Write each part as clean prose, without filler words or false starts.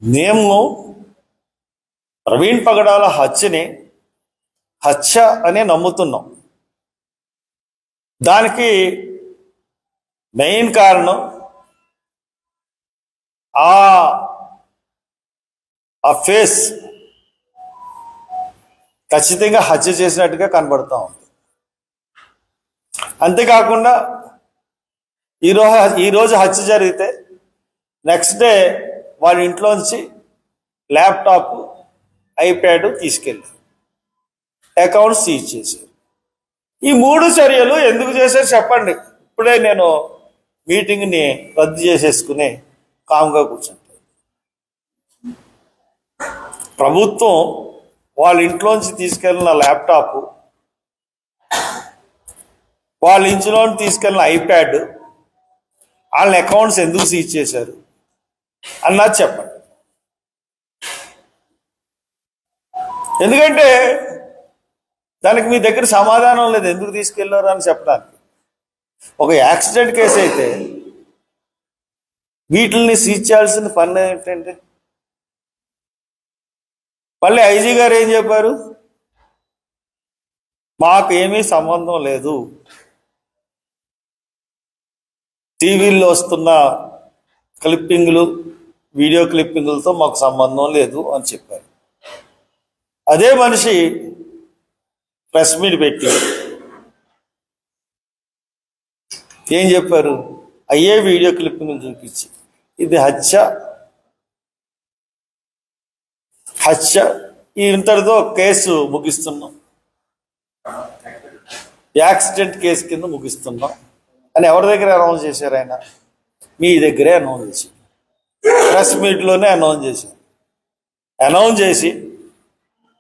మేము ప్రవీణ్ పగడాల హత్య అనే నమ్ముతున్నాం. దానికి మెయిన్ కారణం ఆ ఫేస్ ఖచ్చితంగా హత్య చేసినట్టుగా కనబడతా ఉంది. అంతేకాకుండా ఈరోజు హత్య జరిగితే నెక్స్ట్ డే వాళ్ళ ఇంట్లోంచి ల్యాప్టాప్, ఐప్యాడ్ తీసుకెళ్ళారు, అకౌంట్ సీజ్ చేశారు. ఈ 3 చర్యలు ఎందుకు చేశారు చెప్పండి. ఇప్పుడే నేను మీటింగ్ని రద్దు చేసేసుకుని కామ్గా కూర్చుంటాను. ప్రభుత్వం వాళ్ళ ఇంట్లోంచి తీసుకెళ్ళిన ల్యాప్టాప్, వాళ్ళ ఇంట్లో తీసుకెళ్ళిన ఐప్యాడ్, వాళ్ళ అకౌంట్స్ ఎందుకు సీజ్ చేశారు అన్నది చెప్పండి. ఎందుకంటే దానికి మీ దగ్గర సమాధానం లేదు, ఎందుకు తీసుకెళ్లారు అని చెప్పడానికి. ఒక యాక్సిడెంట్ కేసు అయితే వీటిని సీజ్ చేయాల్సిన పని ఏంటంటే, మళ్ళీ ఐజీ గారు ఏం చెప్పారు, మాకేమీ సంబంధం లేదు, టీవీల్లో వస్తున్న క్లిప్పింగ్లు, వీడియో క్లిప్పింగులతో మాకు సంబంధం లేదు అని చెప్పారు. అదే మనిషి ప్రెస్ మీట్ పెట్టి ఏం చెప్పారు, అయ్యే వీడియో క్లిప్పింగ్లు చూపించి ఇది హత్య ఇంతటితో కేసు ముగిస్తున్నాం, యాక్సిడెంట్ కేసు కింద ముగిస్తున్నాం అని ఎవరి దగ్గర అనౌన్స్ చేశారు? ఆయన మీ దగ్గరే అనౌన్స్ చేశారు, ప్రెస్ మీట్లోనే అనౌన్స్ చేశారు. అనౌన్స్ చేసి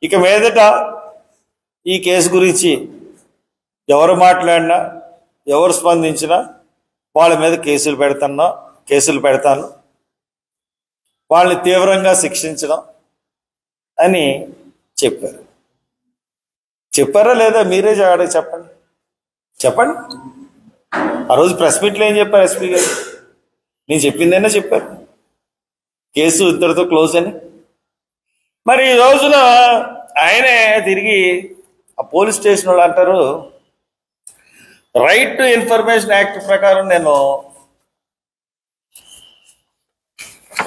ఇక మీదట ఈ కేసు గురించి ఎవరు మాట్లాడినా, ఎవరు స్పందించినా వాళ్ళ మీద కేసులు పెడతాను, వాళ్ళని తీవ్రంగా శిక్షించడం అని చెప్పారు. చెప్పారా లేదా మీరే చెప్పండి. ఆ రోజు ప్రెస్ మీట్లో ఏం చెప్పారు ఎస్పీ గారు? నేను చెప్పిందైనా చెప్పారు, కేసు ఇంతటితో క్లోజ్ అని. మరి ఈ రోజున ఆయనే తిరిగి ఆ పోలీస్ స్టేషన్ వాళ్ళు అంటారు, రైట్ టు ఇన్ఫర్మేషన్ యాక్ట్ ప్రకారం నేను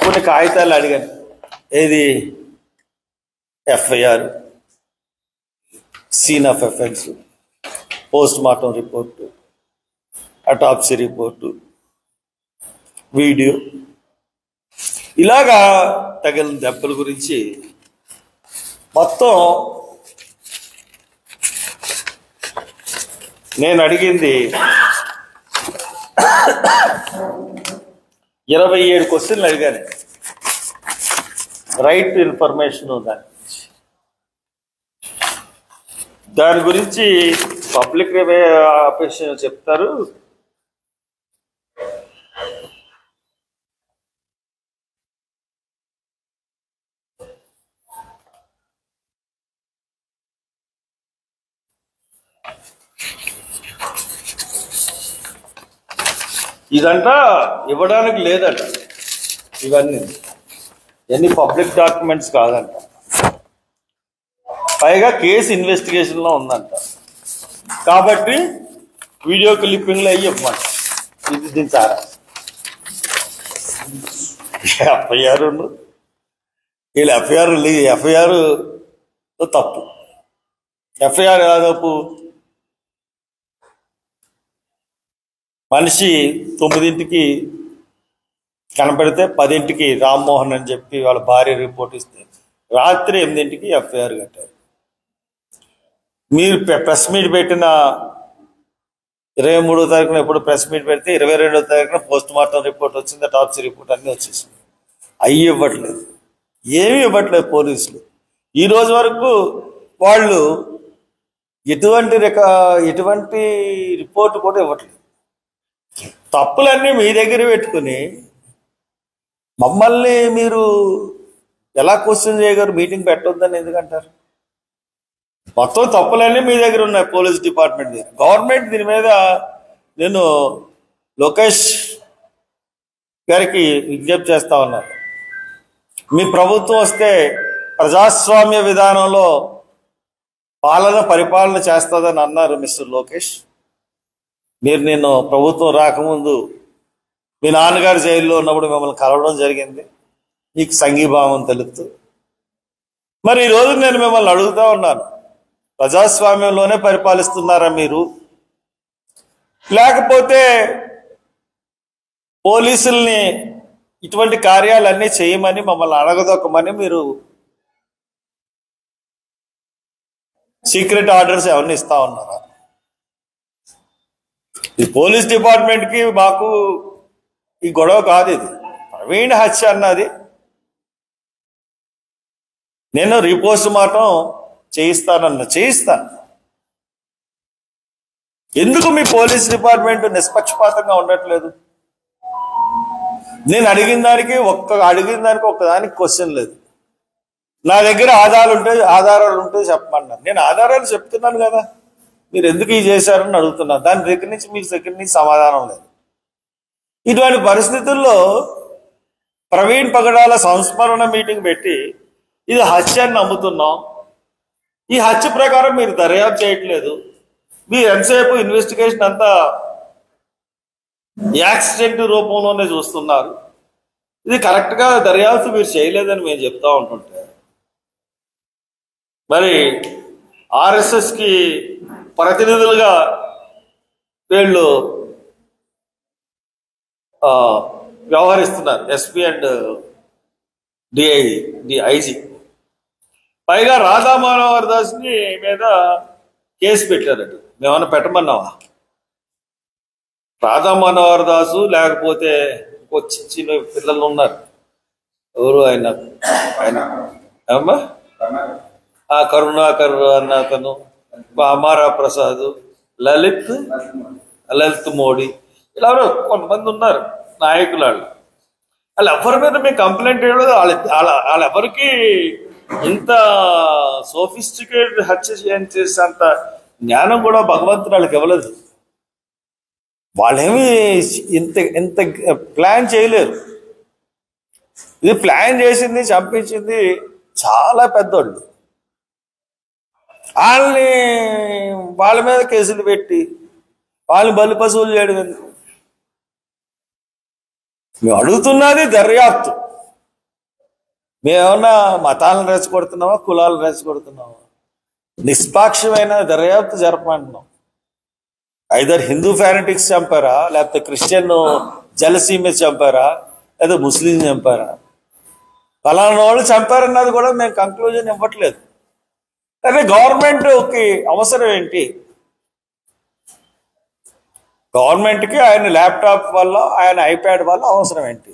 కొన్ని కాగితాలు అడిగాను. ఏది? FIR, scene of offence, post mortem report, autopsy report, video, ఇలాగా తగిలిన దెబ్బల గురించి మొత్తం నేను అడిగింది 27 క్వశ్చన్లు అడిగాను. రైట్ టు ఇన్ఫర్మేషన్ దాని గురించి పబ్లిక్ ఆఫీసర్ చెప్తారు. ఇదంట ఇవ్వడానికి లేదంట, ఇవన్నీ పబ్లిక్ డాక్యుమెంట్స్ కాదంట, పైగా కేసు ఇన్వెస్టిగేషన్లో ఉందంట. కాబట్టి వీడియో క్లిప్పింగ్లు అయ్యి ఇవ్వమంట. ఇది దీని సారా ఎఫ్ఐఆర్, వీళ్ళు ఎఫ్ఐఆర్ తప్పు. ఎఫ్ఐఆర్ ఎలా తప్పు? మనిషి 9ంటికి కనపడితే 10ంటికి రామ్మోహన్ అని చెప్పి వాళ్ళ భార్య రిపోర్ట్ ఇస్తే రాత్రి 8ంటికి ఎఫ్ఐఆర్ కట్టారు. మీరు ప్రెస్ మీట్ పెట్టిన 23వ తారీఖున ఎప్పుడు ప్రెస్ మీట్ పెడితే 22వ తారీఖున పోస్ట్ మార్టం రిపోర్ట్ వచ్చింది, అటాప్సీ రిపోర్ట్ అన్నీ వచ్చేసింది. అవి ఇవ్వట్లేదు, ఏమీ ఇవ్వట్లేదు పోలీసులు. ఈ రోజు వరకు వాళ్ళు ఎటువంటి రిపోర్ట్ కూడా ఇవ్వట్లేదు. తప్పులన్నీ మీ దగ్గర పెట్టుకుని మమ్మల్ని మీరు ఎలా క్వశ్చన్ చేయగలరు? మీటింగ్ పెట్టొద్దని ఎందుకంటారు? మొత్తం తప్పులన్నీ మీ దగ్గర ఉన్నాయి పోలీస్ డిపార్ట్మెంట్ దగ్గర. గవర్నమెంట్ దీని మీద నేను లోకేష్ గారికి విజ్ఞప్తి చేస్తా ఉన్నాను, మీ ప్రభుత్వం వస్తే ప్రజాస్వామ్య విధానంలో పరిపాలన చేస్తుందని అన్నారు మిస్టర్ లోకేష్. మీరు నేను ప్రభుత్వం రాకముందు మీ నాన్నగారు జైల్లో ఉన్నప్పుడు మిమ్మల్ని కలవడం జరిగింది, మీకు సంఘీభావం తెలుపుతూ. మరి ఈరోజు నేను మిమ్మల్ని అడుగుతా ఉన్నాను, ప్రజాస్వామ్యంలోనే పరిపాలిస్తున్నారా మీరు, లేకపోతే పోలీసుల్ని ఇటువంటి కార్యాలన్నీ చేయమని మమ్మల్ని అడగదొక్కమని మీరు సీక్రెట్ ఆర్డర్స్ ఎవరిని ఇస్తా ఉన్నారా? ఈ పోలీస్ డిపార్ట్మెంట్కి మాకు ఈ గొడవ కాదు. ఇది ప్రవీణ్ హత్య అన్నది నేను రీపోస్ట్ మార్టం చేయిస్తాను. ఎందుకు మీ పోలీస్ డిపార్ట్మెంట్ నిష్పక్షపాతంగా ఉండట్లేదు? నేను అడిగిన దానికి ఒక్కదానికి క్వశ్చన్ లేదు. నా దగ్గర ఆధారాలు ఉంటే చెప్పమన్నారు. నేను ఆధారాలు చెప్తున్నాను కదా, మీరు ఎందుకు ఇది చేశారని అడుగుతున్నాను. దాని దగ్గర నుంచి సమాధానం లేదు. ఇటువంటి పరిస్థితుల్లో ప్రవీణ్ పగడాల సంస్మరణ మీటింగ్ పెట్టి ఇది హత్య అని నమ్ముతున్నాం, ఈ హత్య ప్రకారం మీరు దర్యాప్తు చేయట్లేదు, మీరు ఎంతసేపు ఇన్వెస్టిగేషన్ అంతా యాక్సిడెంట్ రూపంలోనే చూస్తున్నారు, ఇది కరెక్ట్గా దర్యాప్తు మీరు చేయలేదని మేము చెప్తా ఉంటుంటే, మరి ఆర్ఎస్ఎస్కి ప్రతినిధులుగా వీళ్ళు వ్యవహరిస్తున్నారు, ఎస్పీ అండ్ ఐజీ. పైగా రాధా మనోహర్ దాస్ని మీద కేసు పెట్టారట. మేమన్నా పెట్టమన్నావా? రాధా మనోహర్ దాసు లేకపోతే ఇంకో చిన్న పిల్లలు ఉన్నారు, ఎవరు ఆయన అమ్మా కరుణాకర్ అన్న అతను, అమారా ప్రసాద్, లలిత్ మోడీ, ఇలా కొంతమంది ఉన్నారు నాయకులు. వాళ్ళు ఎవరి మీద మీ కంప్లైంట్ వేయలేదు. వాళ్ళెవరికి ఇంత సోఫిస్టికేటెడ్ హత్య చేసేంత జ్ఞానం కూడా భగవంతుడు వాళ్ళకి ఇవ్వలేదు. వాళ్ళేమి ఇంత ప్లాన్ చేయలేరు. ఇది ప్లాన్ చేసింది, చంపించింది చాలా పెద్దోళ్ళు. వాళ్ళ మీద కేసులు పెట్టి వాళ్ళని బలి పశువులు చేయడం ఎందుకు? మేము అడుగుతున్నది దర్యాప్తు. మేమేమన్నా మతాలను రెచ్చగొడుతున్నావా, కులాలను రెచ్చగొడుతున్నావా? నిష్పాక్షమైన దర్యాప్తు జరపమంటున్నాం. ఐదర్ హిందూ ఫ్యానటిక్స్ చంపారా, లేకపోతే క్రిస్టియన్ జలసీ మీద చంపారా, లేదా ముస్లిం చంపారా? ఫలానా వాళ్ళు చంపారన్నది కూడా మేము కంక్లూజన్ ఇవ్వట్లేదు. కానీ గవర్నమెంట్కి అవసరం ఏంటి? గవర్నమెంట్కి ఆయన ల్యాప్టాప్ వల్ల, ఆయన ఐప్యాడ్ వల్ల అవసరం ఏంటి?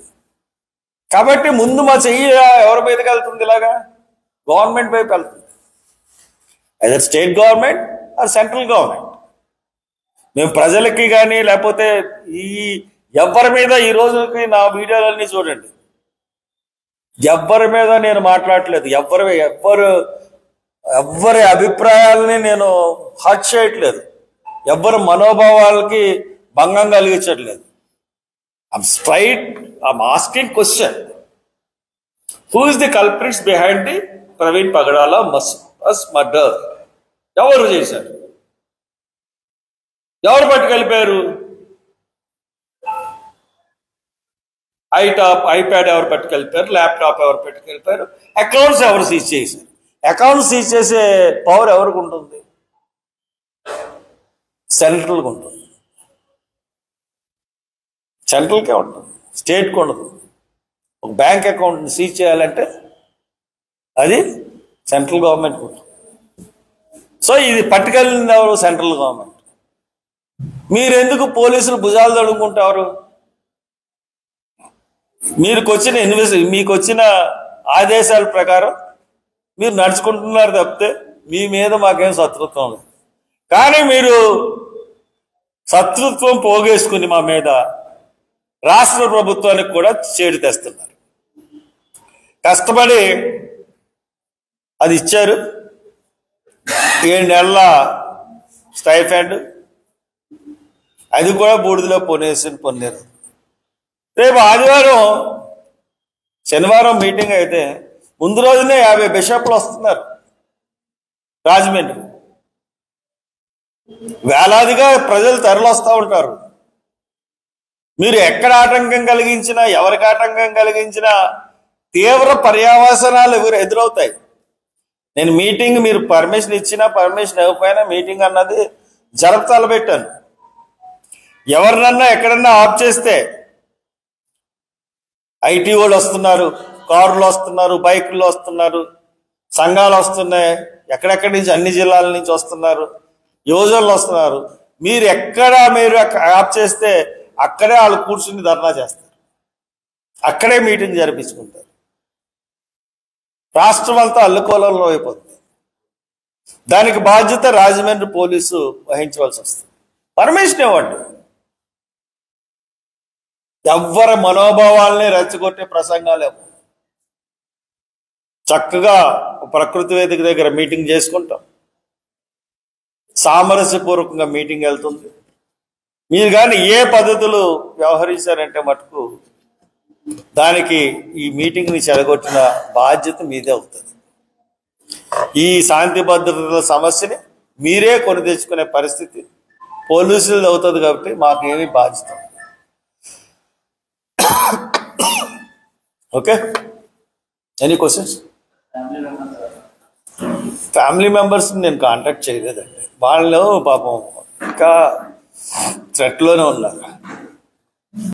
కాబట్టి ముందు మా చెయ్యి ఎవరి మీదకి వెళ్తుంది? ఇలాగా గవర్నమెంట్ వైపు వెళ్తుంది, either state government or central government. మేము ప్రజలకి కానీ లేకపోతే ఎవరి మీద ఈ రోజుకి నా వీడియోలన్నీ చూడండి, ఎవరి మీద నేను మాట్లాడట్లేదు. ఎవరి అభిప్రాయాలని నేను హర్ట్ చేయట్లేదు, ఎవరి మనోభావాలకి భంగం కలిగించట్లేదు. I'm asking question. Who is the culprits behind the Praveen Pagadala murder? ఎవరు చేశారు? ఎవరు పట్టుకెళ్ళిపోయారు? ఐప్యాడ్ ఎవరు పట్టుకెళ్ళిపోయారు? ల్యాప్టాప్ ఎవరు పట్టుకెళ్ళిపోయారు? అకౌంట్స్ ఎవరు సీజ్ చేశారు? అకౌంట్స్ సీజ్ చేసే పవర్ ఎవరికి ఉంటుంది? సెంట్రల్గా ఉంటుంది. సెంట్రల్కే ఉంటుంది, స్టేట్కి ఉండదు. ఒక బ్యాంక్ అకౌంట్ని సీజ్ చేయాలంటే అది సెంట్రల్ గవర్నమెంట్కి ఉంటుంది. సో ఇది పట్టుకెళ్ళింది ఎవరు? Central government. మీరెందుకు పోలీసులు భుజాలు తడుముకుంటారు? మీకు వచ్చిన ఆదేశాల ప్రకారం మీరు నడుచుకుంటున్నారు తప్పితే మీ మీద మాకేం శత్రుత్వం లేదు. కానీ మీరు శత్రుత్వం పోగేసుకుని మా మీద రాష్ట్ర ప్రభుత్వానికి కూడా చేడు తెస్తున్నారు. కష్టపడి అది ఇచ్చారు, 7 నెలల స్టైఫండ్, అది కూడా బూడిదలో పొన్నేరు. రేపు ఆదివారం శనివారం మీటింగ్ అయితే ముందు రోజునే 50 బిషప్లు వస్తున్నారు రాజమండ్రి. వేలాదిగా ప్రజలు తరలిస్తూ ఉంటారు. మీరు ఎక్కడ ఆటంకం కలిగించినా, ఎవరికి ఆటంకం కలిగించినా తీవ్ర పర్యవసానాలు ఎదురవుతాయి. నేను మీటింగ్ మీరు పర్మిషన్ ఇచ్చినా పర్మిషన్ ఇవ్వకపోయినా మీటింగ్ అన్నది తలపెట్టాను. ఎవరినన్నా ఎక్కడన్నా ఆఫ్ చేస్తే ఐటీ వాళ్ళు వస్తున్నారు, కార్లు వస్తున్నారు, బైకుల్లో వస్తున్నారు, సంఘాలు వస్తున్నాయి, ఎక్కడెక్కడి నుంచి అన్ని జిల్లాల నుంచి వస్తున్నారు, యువజనులు వస్తున్నారు. మీరు ఆఫ్ చేస్తే అక్కడే వాళ్ళు కూర్చుని ధర్నా చేస్తారు, అక్కడే మీటింగ్ జరిపించుకుంటారు. రాష్ట్రం అంతా అల్లుకోలంలో అయిపోతుంది. దానికి బాధ్యత రాజమండ్రి పోలీసు వహించవలసి వస్తుంది. పర్మిషన్ ఇవ్వండి. ఎవ్వరి మనోభావాల్ని రెచ్చగొట్టే ప్రసంగాలు చక్కగా ప్రకృతి వేదిక దగ్గర మీటింగ్ చేసుకుంటాం, సామరస్యపూర్వకంగా మీటింగ్ వెళ్తుంది. మీరు కానీ ఏ పద్ధతులు వ్యవహరించారంటే మటుకు దానికి ఈ మీటింగ్ని చెడగొట్టిన బాధ్యత మీదే అవుతుంది. ఈ శాంతి భద్రతల సమస్యని మీరే కొని తెచ్చుకునే పరిస్థితి పోలీసులు అవుతుంది. కాబట్టి మాకేమీ బాధ్యత. Okay, any questions? ఫ్యామిలీ మెంబర్స్ని నేను కాంటాక్ట్ చేయలేదండి. వాళ్ళు పాపం ఇంకా థ్రెట్లోనే ఉన్నారు.